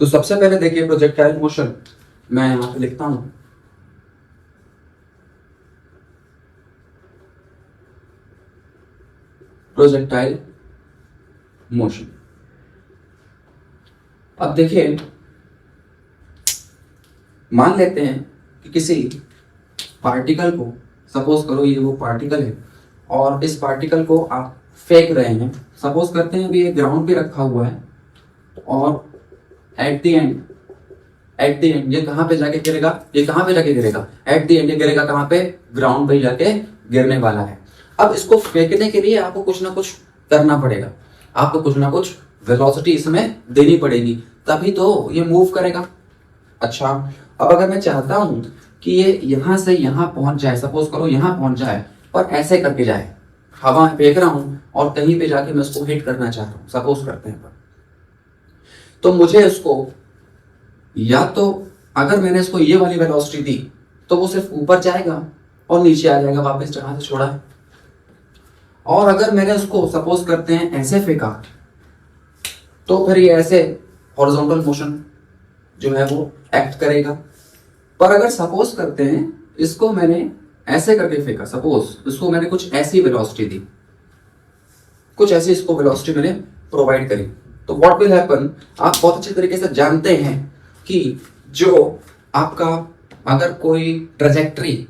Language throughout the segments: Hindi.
तो सबसे पहले देखिए प्रोजेक्टाइल मोशन, मैं यहाँ पे लिखता हूं प्रोजेक्टाइल मोशन। अब देखिए, मान लेते हैं कि किसी पार्टिकल को, सपोज करो ये वो पार्टिकल है और इस पार्टिकल को आप फेंक रहे हैं। सपोज करते हैं कि ये ग्राउंड पे रखा हुआ है और एट द एंड ये कहाँ पे जाके गिरेगा, ये कहाँ पे जाके गिरेगा, एट द एंड ये गिरेगा कहाँ पे, ग्राउंड पे जाके गिरने वाला है। अब इसको फेंकने के लिए आपको कुछ ना कुछ करना पड़ेगा, आपको कुछ ना कुछ वेलोसिटी इसमें देनी पड़ेगी, तभी तो ये मूव करेगा। अच्छा, अब अगर मैं चाहता हूं कि ये यहां से यहां पहुंच जाए, सपोज करो यहां पहुंच जाए और ऐसे करके जाए, हवा में फेंक रहा हूं और कहीं पे जाके मैं उसको हिट करना चाहता हूं, सपोज करते हैं, तो मुझे उसको, या तो अगर मैंने इसको ये वाली वेलोसिटी दी तो वो सिर्फ ऊपर जाएगा और नीचे आ जाएगा वापस जहां से छोड़ा है, और अगर मैंने उसको सपोज करते हैं ऐसे फेंका तो फिर ये ऐसे हॉरिजॉन्टल मोशन जो है वो एक्ट करेगा। पर अगर सपोज करते हैं इसको मैंने ऐसे करके फेंका, सपोज इसको मैंने कुछ ऐसी वेलोसिटी दी, कुछ ऐसी इसको वेलोसिटी मैंने प्रोवाइड करी, तो व्हाट विल हैपन, आप बहुत अच्छे तरीके से जानते हैं कि जो आपका अगर कोई ट्रेजेक्टरी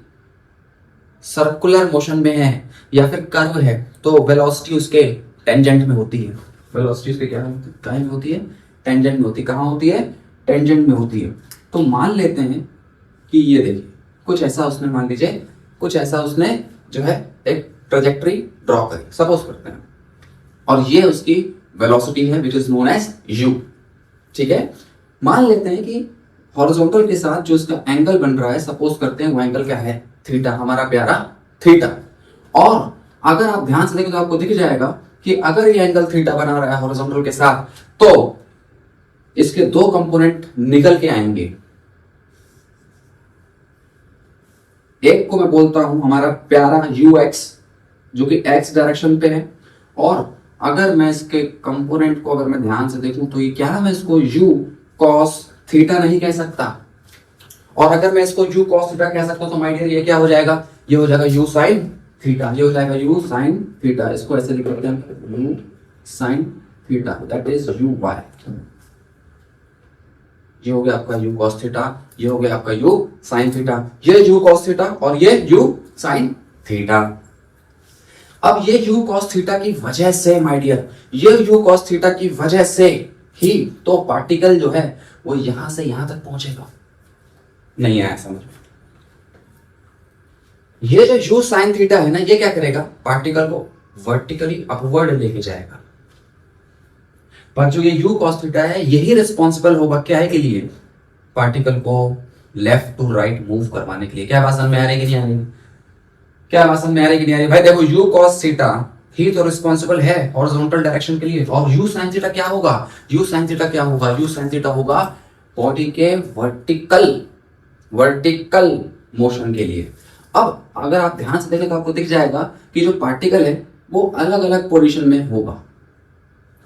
सर्कुलर मोशन में है या फिर कर्व है तो वेलोसिटी उसके टेंजेंट में होती है। वेलोसिटी उसके क्या में होती है, टेंजेंट में होती है। कहाँ होती है, टेंजेंट में होती है। तो मान लेते हैं कि ये देखिए कुछ ऐसा उसने, मान लीजिए कुछ ऐसा उसने जो है एक ट्रेजेक्टरी ड्रॉ करी, सपोज करते हैं, और ये उसकी वेलोसिटी है which is known as u। ठीक है, मान लेते हैं कि हॉरिजॉन्टल के साथ जो इसका एंगल बन रहा है, सपोज करते हैं वो एंगल क्या है, थीटा, हमारा प्यारा थीटा। और अगर आप ध्यान से देखें तो आपको दिख जाएगा कि अगर ये एंगल थीटा बना रहा है हॉरिजॉन्टल के साथ तो इसके दो कंपोनेंट निकल के आएंगे। एक को मैं बोलता हूं हमारा प्यारा ux जो कि x डायरेक्शन पे है, और अगर मैं इसके कंपोनेंट को अगर मैं ध्यान से देखूं तो ये क्या है, मैं इसको u cos थीटा नहीं कह सकता, और अगर मैं इसको u cos थीटा कह सकता हूं तो माय डियर ये क्या हो जाएगा, ये हो जाएगा u sin थीटा, ये हो जाएगा u sin थीटा। इसको ऐसे लिख देते हैं u sin theta, that is uy। ये हो गया आपका u cos थीटा, ये हो गया आपका u sin थीटा, ये u cos थीटा और ये u sin थीटा। अब ये u cos थीटा की वजह से माय डियर, ये u cos थीटा की वजह से ही तो पार्टिकल जो है वो यहां से यहां तक पहुंचेगा। नहीं आया समझ में? ये जो u sin थीटा है ना, ये क्या करेगा, पार्टिकल को वर्टिकली अपवर्ड लेके जाएगा। पर जो ये u cos थीटा है यही रिस्पॉन्सिबल होगा क्या है के लिए, पार्टिकल को लेफ्ट टू राइट मूव करवाने के लिए। क्या बात समझ में आ रही है कि नहीं आ रही, क्या बात समझ में आ रही है कि नहीं आ रही? भाई देखो u cos थीटा ही तो रिस्पॉन्सिबल है हॉरिजॉन्टल डायरेक्शन के लिए, और u sin थीटा क्या होगा, u sin थीटा क्या होगा, u sin थीटा होगा बॉडी के वर्टिकल मोशन के लिए। अब अगर आप ध्यान से देखें तो आपको दिख जाएगा कि जो पार्टिकल है वो अलग अलग पोजीशन में होगा,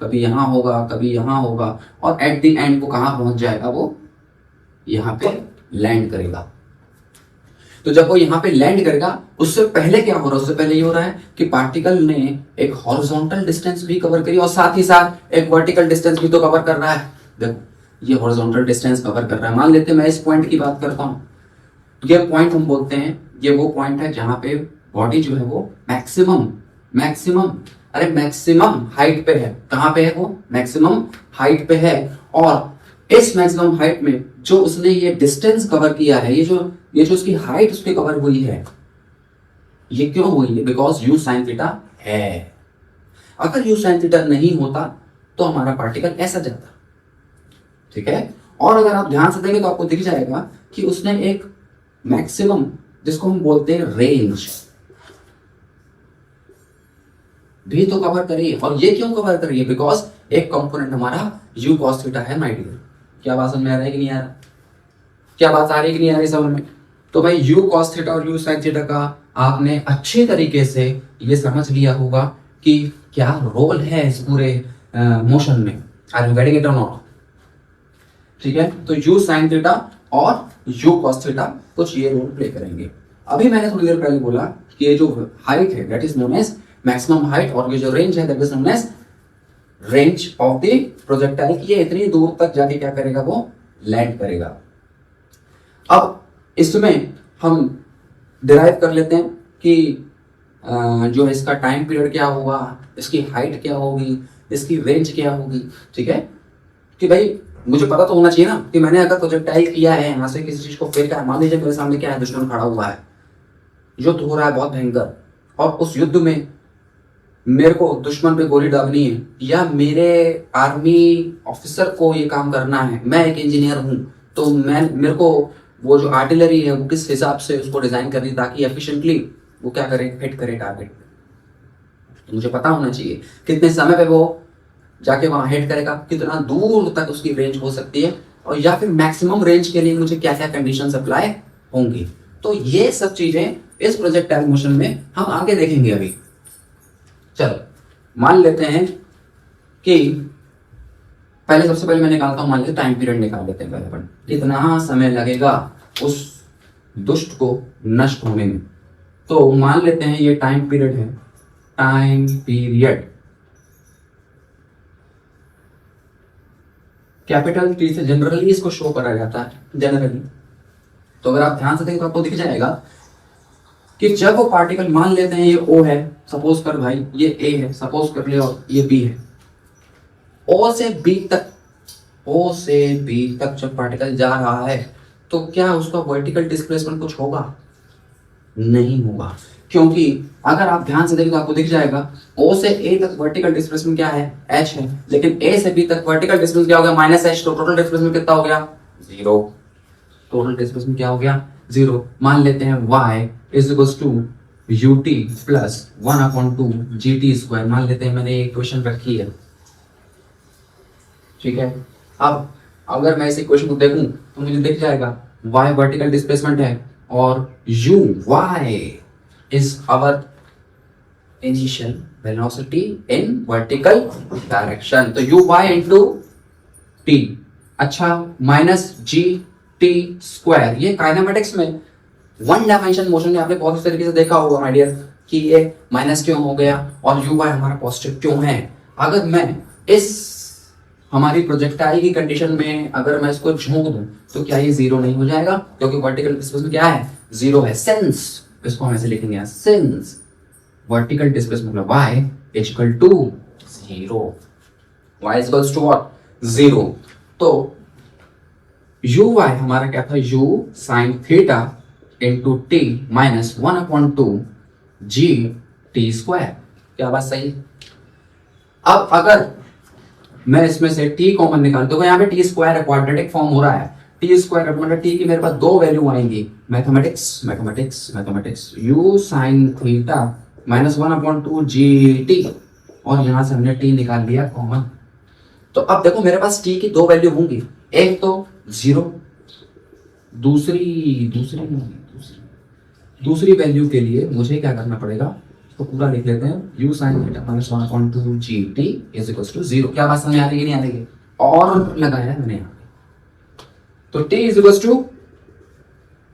कभी यहां होगा, कभी यहां होगा, और एट द एंड को कहां पहुंच जाएगा, वो यहां पे लैंड करेगा। तो जब वो यहां पे लैंड करेगा उससे पहले क्या हो रहा है, उससे पहले ये हो रहा है कि पार्टिकल ने एक हॉरिजॉन्टल डिस्टेंस भी कवर करी और साथ ही साथ एक वर्टिकल डिस्टेंस भी तो कवर कर रहा है। देखो ये हॉरिजॉन्टल डिस्टेंस कवर कर रहा है। मान लेते हैं मैं इस पॉइंट की बात करता हूं, ये पॉइंट हम बोलते हैं ये वो पॉइंट है जहां पे बॉडी जो है वो मैक्सिमम हाइट पे है। कहां पे है वो, मैक्सिमम हाइट पे है, और इस मैक्सिमम हाइट में जो उसने ये डिस्टेंस कवर किया है, ये जो उसकी हाइट उसकी कवर हुई है, ये क्यों हुई है, बिकॉज u sin थीटा है। अगर u sin थीटा नहीं होता तो हमारा पार्टिकल ऐसा जाता। ठीक है, और अगर आप ध्यान से देंगे तो आपको दिख जाएगा कि उसने एक मैक्सिमम, जिसको हम बोलते हैं रेंज, भी तो कवर करी। और ये क्यों कवर करी है, बिकॉज एक कंपोनेंट हमारा u cos थीटा है माय डियर। क्या बात समझ में आ रहा है कि नहीं आ रहा, क्या बात आ रही है कि नहीं आ रही समझ में? तो भाई u cos थीटा और u sin थीटा का आपने अच्छे तरीके से ये समझ लिया होगा कि क्या रोल है इस पूरे मोशन में। आर यू गेटिंग इट और नॉट? ठीक है, तो u sin थीटा और u cos थीटा कुछ ये रोल प्ले करेंगे। अभी मैंने थोड़ी देर पहले बोला कि ये जो हाइट है that is known as maximum height, और ये जो रेंज है that is known as range of the projectile, ये इतनी दूर तक जाके क्या करेगा, वो लैंड करेगा। अब इसमें हम डिराइव कर लेते हैं कि जो है इसका टाइम पीरियड क्या होगा, इसकी हाइट क्या होगी, इसकी रेंज क्या होगी। ठीक है, कि भाई मुझे पता तो होना चाहिए ना कि मैंने अगर प्रोजेक्टाइल किया है, यहाँ से किसी चीज को फेंका है, मान लीजिए मेरे सामने क्या है, दुश्मन खड़ा हुआ है, युद्ध हो रहा है बहुत भयंकर, और उस युद्ध में मेरे को दुश्मन पे गोली दागनी है, या मेरे आर्मी ऑफिसर को ये काम करना है, मैं एक इंजीनियर हूं, तो मेरे को वो जो आर्टिलरी है वो किस हिसाब से उसको डिजाइन करनी ताकि एफिशिएंटली वो क्या करे, हिट करे टारगेट। तो मुझे पता होना चाहिए कितने समय पे वो जाके वहां हिट करेगा, कितना दूर तक उसकी रेंज हो सकती है, और या फिर मैक्सिमम रेंज के लिए मुझे क्या क्या कंडीशंस अप्लाई होंगी। तो ये सब चीजें इस प्रोजेक्टाइल मोशन में हम आगे देखेंगे। अभी चलो मान लेते हैं कि पहले, सबसे पहले मैं निकालता हूं, मान लेते टाइम पीरियड निकाल लेते हैं पहले अपन, कितना समय लगेगा उस दुष्ट को नष्ट होने में। तो मान लेते हैं ये टाइम पीरियड है, टाइम पीरियड कैपिटल टी से जनरली इसको शो करा जाता है जनरली। तो अगर आप ध्यान से देखें तो आपको दिख जाएगा कि जब वो पार्टिकल, मान लेते हैं ये O है, सपोज कर भाई ये A है, सपोज कर ले, और ये B है, O से B तक जब पार्टिकल जा रहा है तो क्या उसका वर्टिकल डिस्प्लेसमेंट कुछ होगा? नहीं होगा, क्योंकि अगर आप ध्यान से देखें तो आपको दिख जाएगा O से A तक वर्टिकल डिस्प्लेसमेंट क्या है, h है, लेकिन A से B तक वर्टिकल डिस्प्लेसमेंट क्या हो गया, -h, तो टोटल डिस्प्लेसमेंट कितना हो गया, 0। टोटल डिस्प्लेसमेंट क्या हो गया, 0। मान लेते हैं y is equals to ut plus 1/2 gt square, मान लेते हैं मैंने एक इक्वेशन रखी है, ठीक है। अब अगर मैं इस इक्वेशन को देखूं तो मुझे दिख जाएगा y वर्टिकल डिस्प्लेसमेंट है और y is our initial velocity in vertical direction, तो uy into t, अच्छा, माइनस जी टी स्क्वायर। ये काइनेमेटिक्स में वन डायमेंशन मोशन में आपने बहुत इस तरीके से देखा होगा माय डियर कि ये माइनस क्यों हो गया और यू वाई हमारा पॉजिटिव क्यों है। अगर मैं इस हमारी प्रोजेक्टाइल की कंडीशन में अगर मैं इसको झोंक दूं तो क्या ये जीरो नहीं हो जाएगा, क्योंकि वर्टिकल डिस्प्लेसमेंट क्या है, जीरो है। सिंस इसको हम ऐसे लिखेंगे, सिंस वर्टिकल डिस्प्लेसमेंट मतलब y is equal to 0, y is equal to what, 0। तो यू वाई हमारा क्या था, u sin theta into T minus 1/2 G T square. क्या बात सही? अब अगर मैं इसमें से t कॉमन निकाल तो यहाँ पे टी स्क्वायर है, क्वाड्रेटिक फॉर्म हो रहा है। टी स्क्वायर मतलब टी की मेरे पास दो वैल्यू आएंगी, mathematics u sin theta minus 1/2 G T, और यहां से हमने t निकाल लिया कॉमन। तो अब देखो मेरे पास t की दो वैल्यू होंगी, एक तो 0, दूसरी वैल्यू के लिए मुझे क्या करना पड़ेगा, तो पूरा लिख लेते हैं, u sin theta minus 1/2 G T is equal to 0। क्या बात समझ आ रही है, नहीं आ रही है? और लगाया मैंने यहाँ, तो t इज इक्वल टू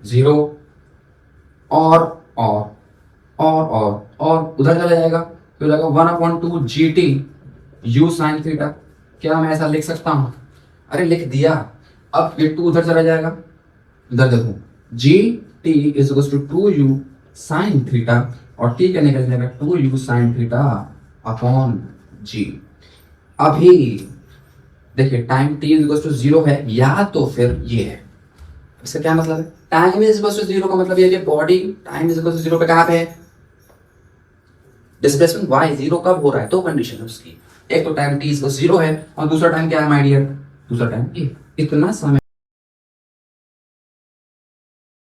0 और उधर चला जाएगा तो जाएगा 1/2 G T u sin theta. क्या मैं ऐसा लिख सकता हूं? अरे लिख दिया। अब ये 2 उधर चला जाएगा, इधर देखो G T is equal to 2u sin theta, और t क्या निकल जाएगा 2u sin theta upon G. अभी देखिए time t is equal to 0 है या तो फिर ये है। इसका क्या मतलब है? टाइम इज इक्वल टू 0 का मतलब ये है कि body time is equal to 0 पे कहां पे है, डिस्प्लेसमेंट y 0 कब हो रहा है, दो कंडीशन है उसकी, एक तो time t is equal to 0 है और दूसरा टाइम क्या है माय डियर, दूसरा टाइम इतना समय